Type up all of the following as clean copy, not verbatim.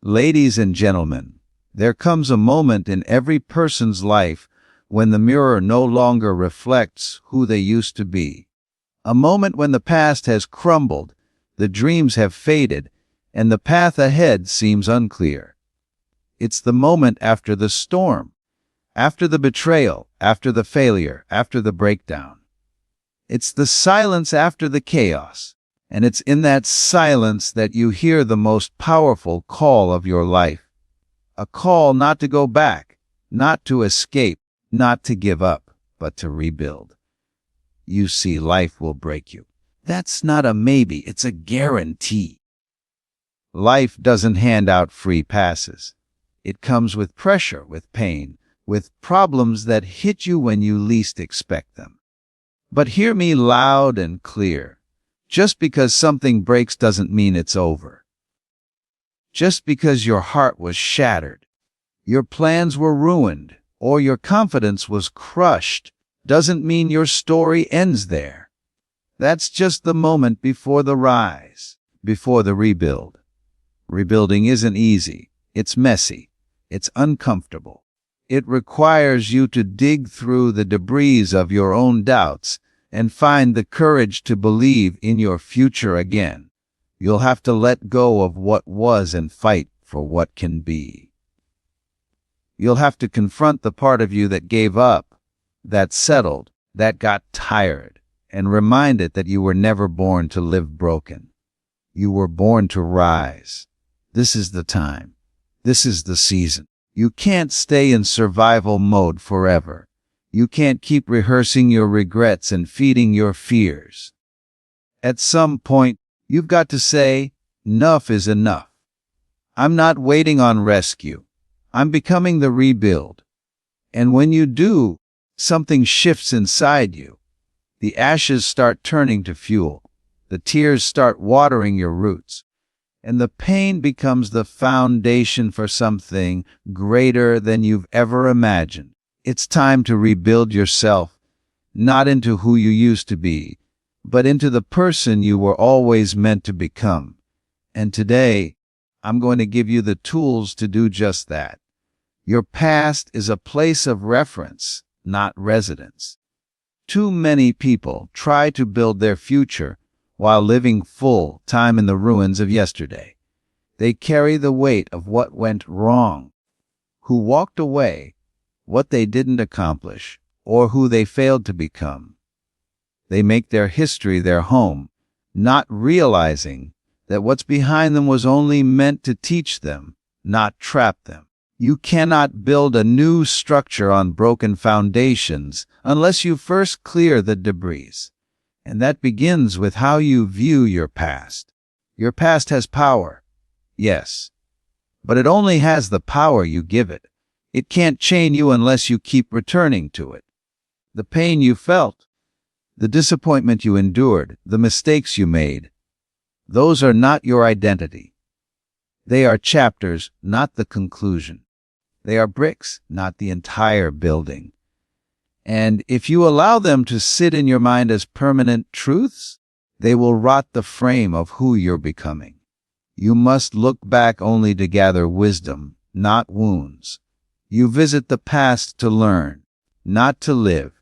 Ladies and gentlemen, there comes a moment in every person's life when the mirror no longer reflects who they used to be. A moment when the past has crumbled, the dreams have faded, and the path ahead seems unclear. It's the moment after the storm, after the betrayal, after the failure, after the breakdown. It's the silence after the chaos, and it's in that silence that you hear the most powerful call of your life. A call not to go back, not to escape, not to give up, but to rebuild. You see, life will break you. That's not a maybe, it's a guarantee. Life doesn't hand out free passes. It comes with pressure, with pain, with problems that hit you when you least expect them. But hear me loud and clear. Just because something breaks doesn't mean it's over. Just because your heart was shattered, your plans were ruined, or your confidence was crushed, doesn't mean your story ends there. That's just the moment before the rise, before the rebuild. Rebuilding isn't easy. It's messy. It's uncomfortable. It requires you to dig through the debris of your own doubts and find the courage to believe in your future again. You'll have to let go of what was and fight for what can be. You'll have to confront the part of you that gave up, that settled, that got tired, and remind it that you were never born to live broken. You were born to rise. This is the time. This is the season. You can't stay in survival mode forever. You can't keep rehearsing your regrets and feeding your fears. At some point, you've got to say, enough is enough. I'm not waiting on rescue. I'm becoming the rebuild. And when you do, something shifts inside you. The ashes start turning to fuel. The tears start watering your roots. And the pain becomes the foundation for something greater than you've ever imagined. It's time to rebuild yourself, not into who you used to be, but into the person you were always meant to become. And today, I'm going to give you the tools to do just that. Your past is a place of reference, not residence. Too many people try to build their future while living full time in the ruins of yesterday. They carry the weight of what went wrong, who walked away, what they didn't accomplish, or who they failed to become. They make their history their home, not realizing that what's behind them was only meant to teach them, not trap them. You cannot build a new structure on broken foundations unless you first clear the debris. And that begins with how you view your past. Your past has power, yes, but it only has the power you give it. It can't chain you unless you keep returning to it. The pain you felt, the disappointment you endured, the mistakes you made, those are not your identity. They are chapters, not the conclusion. They are bricks, not the entire building. And if you allow them to sit in your mind as permanent truths, they will rot the frame of who you're becoming. You must look back only to gather wisdom, not wounds. You visit the past to learn, not to live.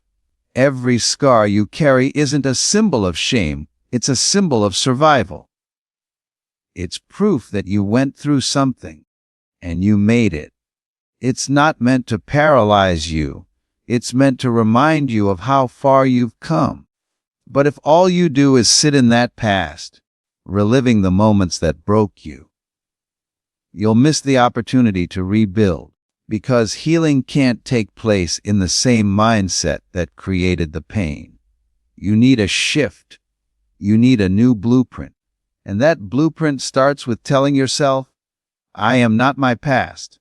Every scar you carry isn't a symbol of shame, it's a symbol of survival. It's proof that you went through something, and you made it. It's not meant to paralyze you. It's meant to remind you of how far you've come. But if all you do is sit in that past, reliving the moments that broke you, you'll miss the opportunity to rebuild, because healing can't take place in the same mindset that created the pain. You need a shift. You need a new blueprint. And that blueprint starts with telling yourself, I am not my past.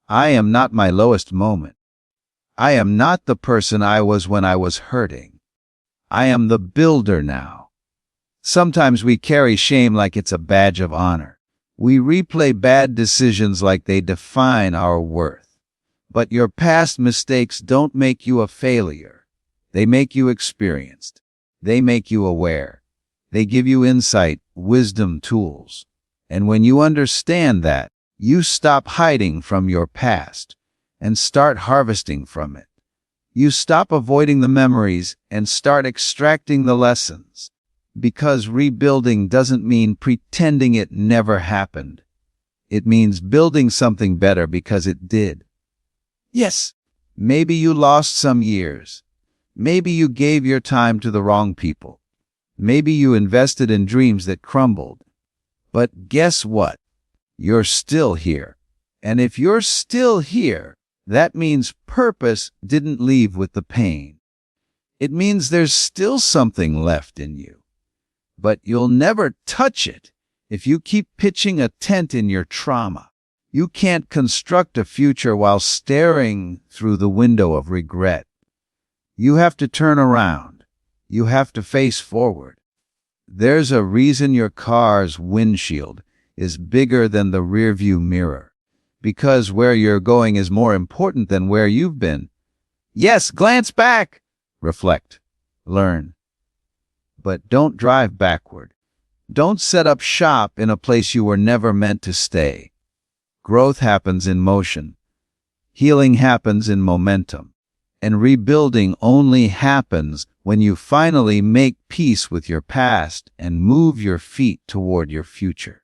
I am not my lowest moment. I am not the person I was when I was hurting. I am the builder now. Sometimes we carry shame like it's a badge of honor. We replay bad decisions like they define our worth. But your past mistakes don't make you a failure. They make you experienced. They make you aware. They give you insight, wisdom, tools. And when you understand that, You stop hiding from your past and start harvesting from it. You stop avoiding the memories and start extracting the lessons. Because rebuilding doesn't mean pretending it never happened. It means building something better because it did. Yes, maybe you lost some years. Maybe you gave your time to the wrong people. Maybe you invested in dreams that crumbled. But guess what? You're still here. And if you're still here, that means purpose didn't leave with the pain. It means there's still something left in you. But you'll never touch it if you keep pitching a tent in your trauma. You can't construct a future while staring through the window of regret. You have to turn around. You have to face forward. There's a reason your car's windshield is bigger than the rearview mirror. Because where you're going is more important than where you've been. Yes, glance back. Reflect. Learn. But don't drive backward. Don't set up shop in a place you were never meant to stay. Growth happens in motion. Healing happens in momentum. And rebuilding only happens when you finally make peace with your past and move your feet toward your future.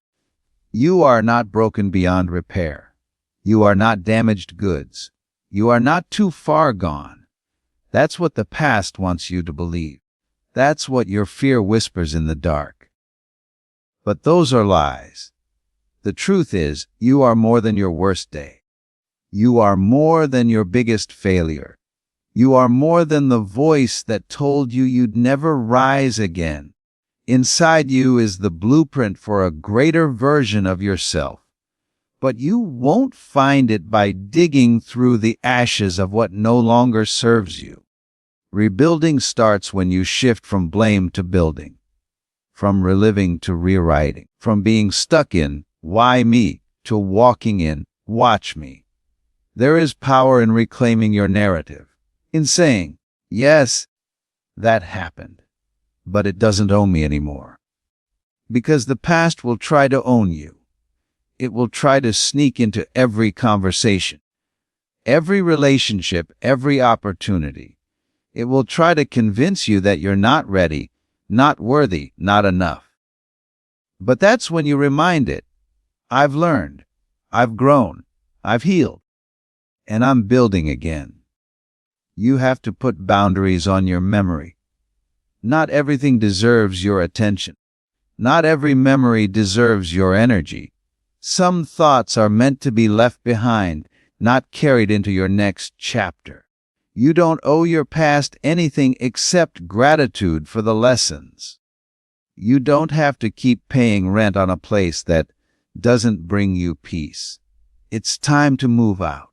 You are not broken beyond repair. You are not damaged goods. You are not too far gone. That's what the past wants you to believe. That's what your fear whispers in the dark. But those are lies. The truth is, you are more than your worst day. You are more than your biggest failure. You are more than the voice that told you you'd never rise again. Inside you is the blueprint for a greater version of yourself. But you won't find it by digging through the ashes of what no longer serves you. Rebuilding starts when you shift from blame to building, from reliving to rewriting, from being stuck in "why me" to walking in "watch me." There is power in reclaiming your narrative, in saying, yes, that happened, but it doesn't own me anymore. Because the past will try to own you. It will try to sneak into every conversation, every relationship, every opportunity. It will try to convince you that you're not ready, not worthy, not enough. But that's when you remind it, I've learned, I've grown, I've healed, and I'm building again. You have to put boundaries on your memory. Not everything deserves your attention. Not every memory deserves your energy. Some thoughts are meant to be left behind, not carried into your next chapter. You don't owe your past anything except gratitude for the lessons. You don't have to keep paying rent on a place that doesn't bring you peace. It's time to move out.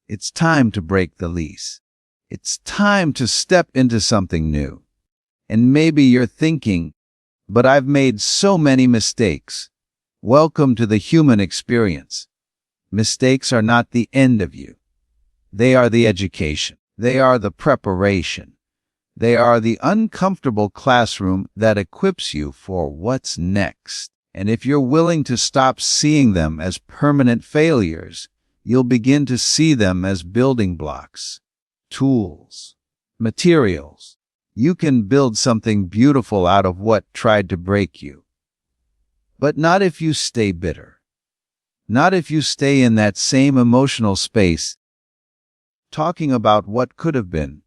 It's time to break the lease. It's time to step into something new. And maybe you're thinking, but I've made so many mistakes. Welcome to the human experience. Mistakes are not the end of you. They are the education. They are the preparation. They are the uncomfortable classroom that equips you for what's next. And if you're willing to stop seeing them as permanent failures, you'll begin to see them as building blocks, tools, materials. You can build something beautiful out of what tried to break you. But not if you stay bitter. Not if you stay in that same emotional space, talking about what could have been,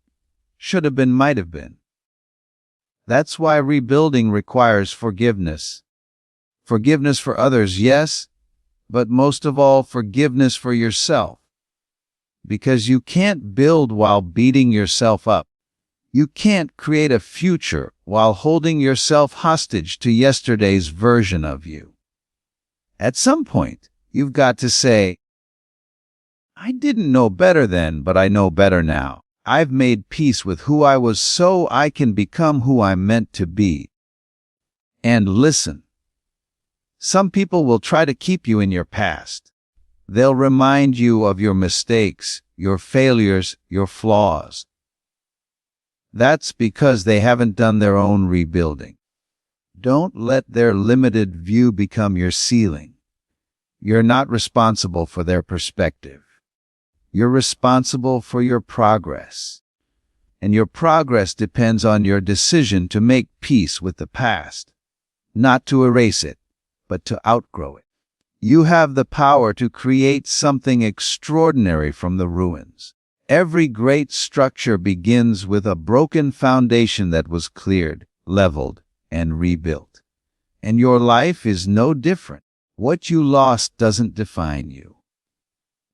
should have been, might have been. That's why rebuilding requires forgiveness. Forgiveness for others, yes, but most of all, forgiveness for yourself. Because you can't build while beating yourself up. You can't create a future while holding yourself hostage to yesterday's version of you. At some point, you've got to say, I didn't know better then, but I know better now. I've made peace with who I was so I can become who I'm meant to be. And listen. Some people will try to keep you in your past. They'll remind you of your mistakes, your failures, your flaws. That's because they haven't done their own rebuilding. Don't let their limited view become your ceiling. You're not responsible for their perspective. You're responsible for your progress. And your progress depends on your decision to make peace with the past, not to erase it, but to outgrow it. You have the power to create something extraordinary from the ruins. Every great structure begins with a broken foundation that was cleared, leveled, and rebuilt. And your life is no different. What you lost doesn't define you.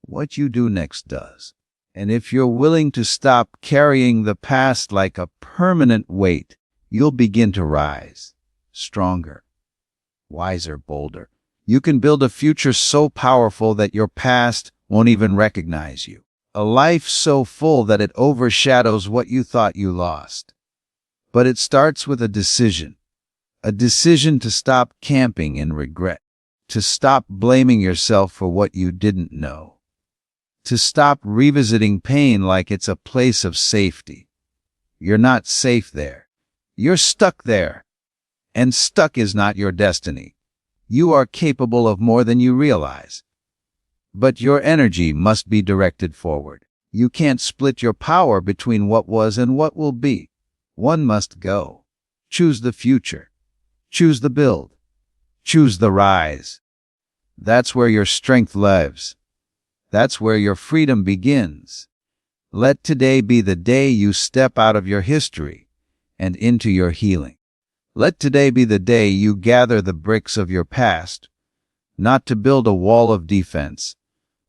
What you do next does. And if you're willing to stop carrying the past like a permanent weight, you'll begin to rise, stronger, wiser, bolder. You can build a future so powerful that your past won't even recognize you. A life so full that it overshadows what you thought you lost. But it starts with a decision to stop camping in regret, to stop blaming yourself for what you didn't know, to stop revisiting pain like it's a place of safety. You're not safe there. You're stuck there. And stuck is not your destiny. You are capable of more than you realize. But your energy must be directed forward. You can't split your power between what was and what will be. One must go. Choose the future. Choose the build. Choose the rise. That's where your strength lives. That's where your freedom begins. Let today be the day you step out of your history and into your healing. Let today be the day you gather the bricks of your past, not to build a wall of defense,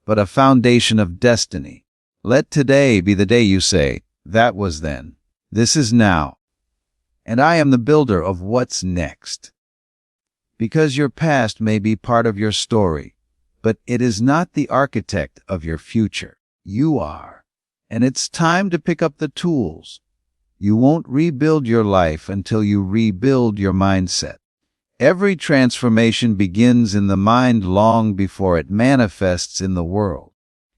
but a foundation of destiny. Let today be the day you say, that was then, this is now, and I am the builder of what's next. Because your past may be part of your story, but it is not the architect of your future. You are. And it's time to pick up the tools. You won't rebuild your life until you rebuild your mindset. Every transformation begins in the mind long before it manifests in the world.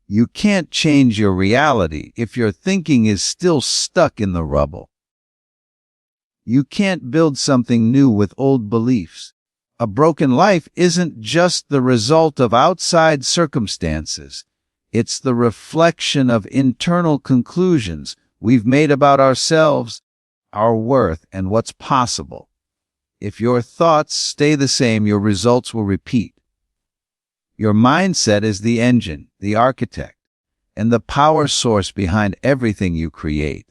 You can't change your reality if your thinking is still stuck in the rubble. You can't build something new with old beliefs. A broken life isn't just the result of outside circumstances. It's the reflection of internal conclusions we've made about ourselves, our worth, and what's possible. If your thoughts stay the same, your results will repeat. Your mindset is the engine, the architect, and the power source behind everything you create.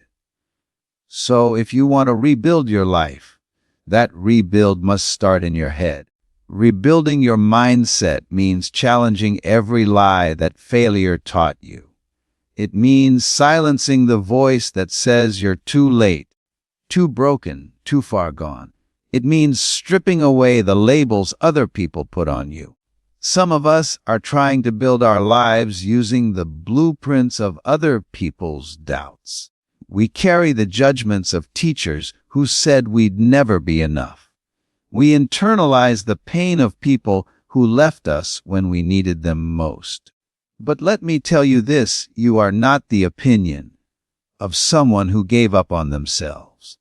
So if you want to rebuild your life, that rebuild must start in your head. Rebuilding your mindset means challenging every lie that failure taught you. It means silencing the voice that says you're too late, too broken, too far gone. It means stripping away the labels other people put on you. Some of us are trying to build our lives using the blueprints of other people's doubts. We carry the judgments of teachers who said we'd never be enough. We internalize the pain of people who left us when we needed them most. But let me tell you this, you are not the opinion of someone who gave up on themselves.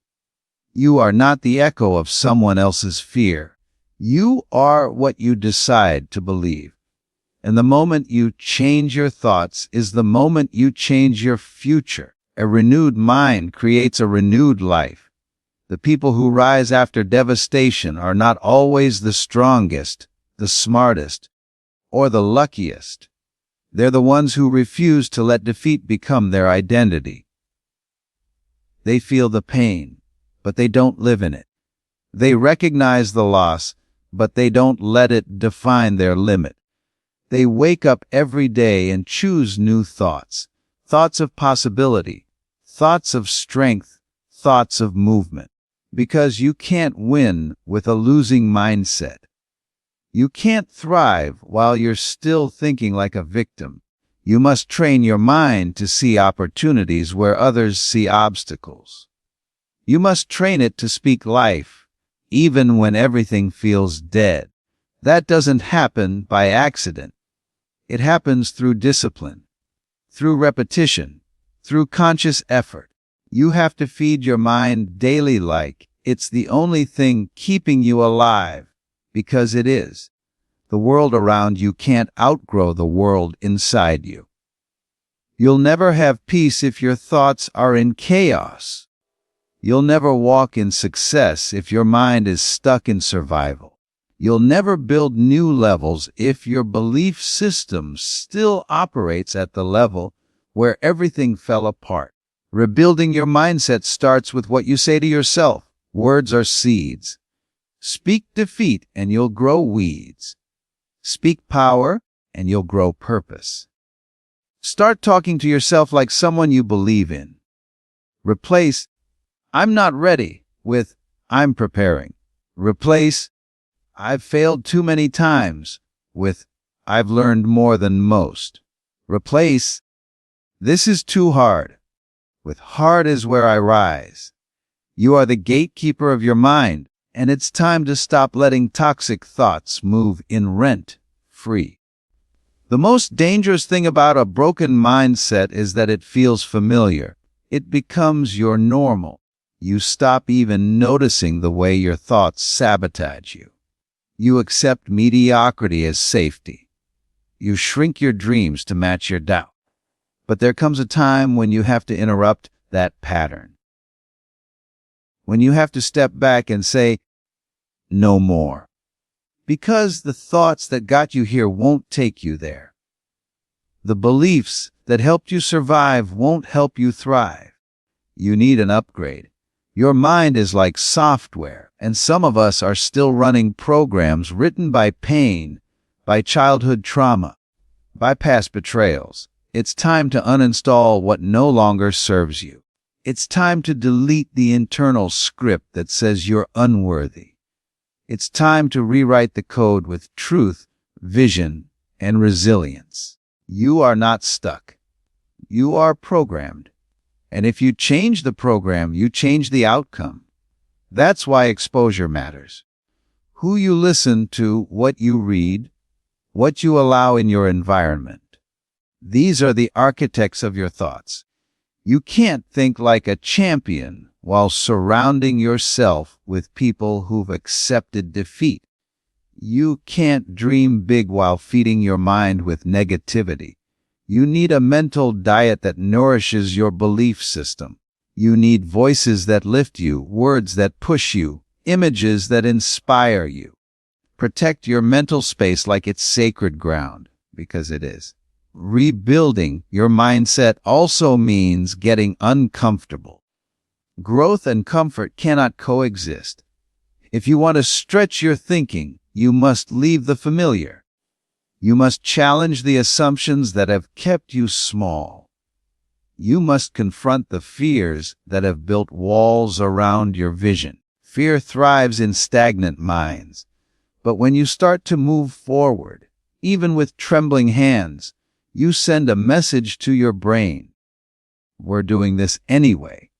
You are not the echo of someone else's fear. You are what you decide to believe. And the moment you change your thoughts is the moment you change your future. A renewed mind creates a renewed life. The people who rise after devastation are not always the strongest, the smartest, or the luckiest. They're the ones who refuse to let defeat become their identity. They feel the pain, but they don't live in it. They recognize the loss, but they don't let it define their limit. They wake up every day and choose new thoughts, thoughts of possibility, thoughts of strength, thoughts of movement. Because you can't win with a losing mindset. You can't thrive while you're still thinking like a victim. You must train your mind to see opportunities where others see obstacles. You must train it to speak life, even when everything feels dead. That doesn't happen by accident. It happens through discipline, through repetition, through conscious effort. You have to feed your mind daily like it's the only thing keeping you alive, because it is. The world around you can't outgrow the world inside you. You'll never have peace if your thoughts are in chaos. You'll never walk in success if your mind is stuck in survival. You'll never build new levels if your belief system still operates at the level where everything fell apart. Rebuilding your mindset starts with what you say to yourself. Words are seeds. Speak defeat and you'll grow weeds. Speak power and you'll grow purpose. Start talking to yourself like someone you believe in. Replace "I'm not ready" with "I'm preparing." Replace "I've failed too many times" with "I've learned more than most." Replace "This is too hard" with "Hard is where I rise." You are the gatekeeper of your mind, and it's time to stop letting toxic thoughts move in rent-free. The most dangerous thing about a broken mindset is that it feels familiar. It becomes your normal. You stop even noticing the way your thoughts sabotage you. You accept mediocrity as safety. You shrink your dreams to match your doubt. But there comes a time when you have to interrupt that pattern. When you have to step back and say, "No more." Because the thoughts that got you here won't take you there. The beliefs that helped you survive won't help you thrive. You need an upgrade. Your mind is like software, and some of us are still running programs written by pain, by childhood trauma, by past betrayals. It's time to uninstall what no longer serves you. It's time to delete the internal script that says you're unworthy. It's time to rewrite the code with truth, vision, and resilience. You are not stuck. You are programmed. And if you change the program, you change the outcome. That's why exposure matters. Who you listen to, what you read, what you allow in your environment. These are the architects of your thoughts. You can't think like a champion while surrounding yourself with people who've accepted defeat. You can't dream big while feeding your mind with negativity. You need a mental diet that nourishes your belief system. You need voices that lift you, words that push you, images that inspire you. Protect your mental space like it's sacred ground, because it is. Rebuilding your mindset also means getting uncomfortable. Growth and comfort cannot coexist. If you want to stretch your thinking, you must leave the familiar. You must challenge the assumptions that have kept you small. You must confront the fears that have built walls around your vision. Fear thrives in stagnant minds. But when you start to move forward, even with trembling hands, you send a message to your brain. We're doing this anyway.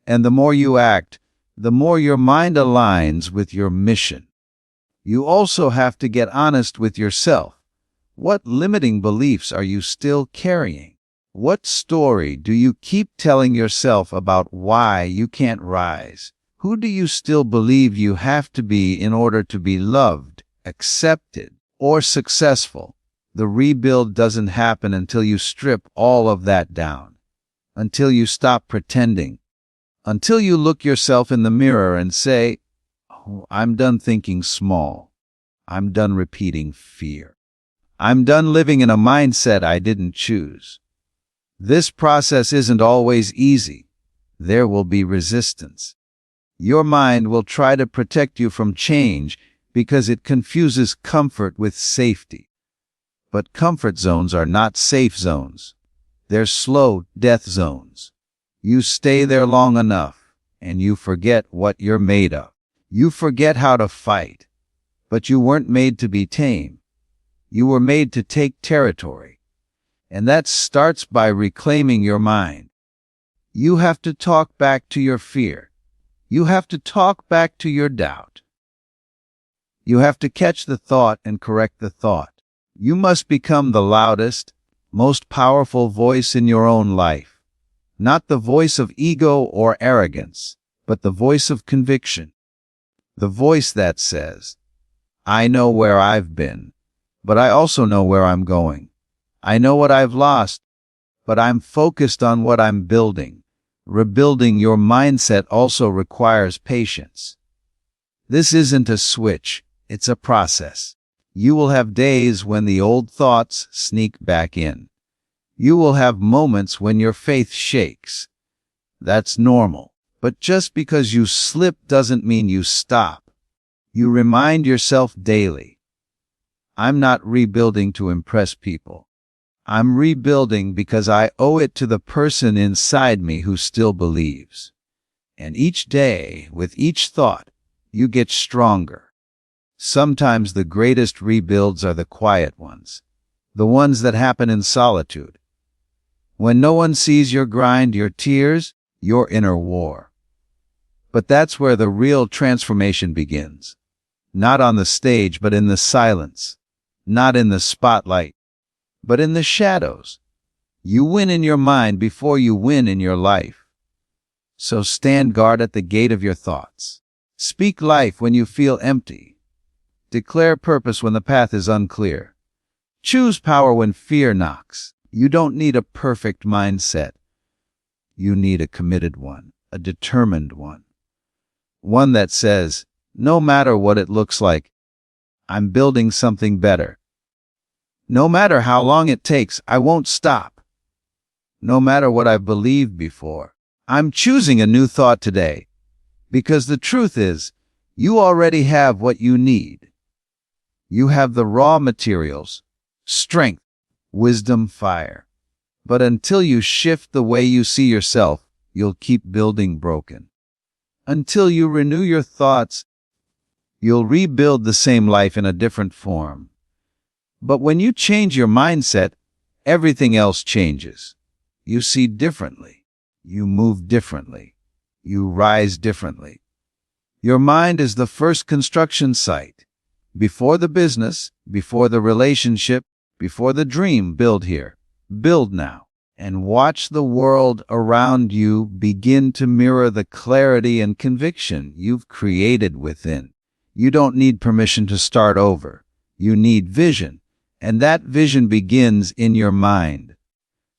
And the more you act, the more your mind aligns with your mission. You also have to get honest with yourself. What limiting beliefs are you still carrying? What story do you keep telling yourself about why you can't rise? Who do you still believe you have to be in order to be loved, accepted, or successful? The rebuild doesn't happen until you strip all of that down, until you stop pretending, until you look yourself in the mirror and say, "Oh, I'm done thinking small. I'm done repeating fear. I'm done living in a mindset I didn't choose." This process isn't always easy. There will be resistance. Your mind will try to protect you from change because it confuses comfort with safety. But comfort zones are not safe zones. They're slow death zones. You stay there long enough, and you forget what you're made of. You forget how to fight. But you weren't made to be tame. You were made to take territory. And that starts by reclaiming your mind. You have to talk back to your fear. You have to talk back to your doubt. You have to catch the thought and correct the thought. You must become the loudest, most powerful voice in your own life. Not the voice of ego or arrogance, but the voice of conviction. The voice that says, "I know where I've been. but I also know where I'm going. I know what I've lost, but I'm focused on what I'm building. Rebuilding your mindset also requires patience. This isn't a switch, it's a process. You will have days when the old thoughts sneak back in. You will have moments when your faith shakes. That's normal. But just because you slip doesn't mean you stop. You remind yourself daily, I'm not rebuilding to impress people. I'm rebuilding because I owe it to the person inside me who still believes. And each day, with each thought, you get stronger. Sometimes the greatest rebuilds are the quiet ones, the ones that happen in solitude. When no one sees your grind, your tears, your inner war. But that's where the real transformation begins. Not on the stage, but in the silence. Not in the spotlight, but in the shadows. You win in your mind before you win in your life. So stand guard at the gate of your thoughts. Speak life when you feel empty. Declare purpose when the path is unclear. Choose power when fear knocks. You don't need a perfect mindset. You need a committed one, a determined one. One that says, no matter what it looks like, I'm building something better. No matter how long it takes, I won't stop. No matter what I've believed before, I'm choosing a new thought today. Because the truth is, you already have what you need. You have the raw materials, strength, wisdom, fire. But until you shift the way you see yourself, you'll keep building broken. Until you renew your thoughts, you'll rebuild the same life in a different form. But when you change your mindset, everything else changes. You see differently. You move differently. You rise differently. Your mind is the first construction site. Before the business, before the relationship, before the dream, build here. Build now. And watch the world around you begin to mirror the clarity and conviction you've created within. You don't need permission to start over. You need vision. And that vision begins in your mind.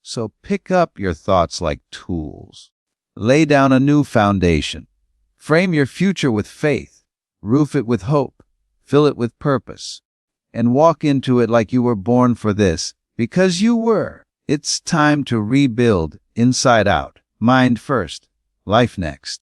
So pick up your thoughts like tools. Lay down a new foundation. Frame your future with faith. Roof it with hope. Fill it with purpose. And walk into it like you were born for this, because you were. It's time to rebuild inside out. Mind first, life next.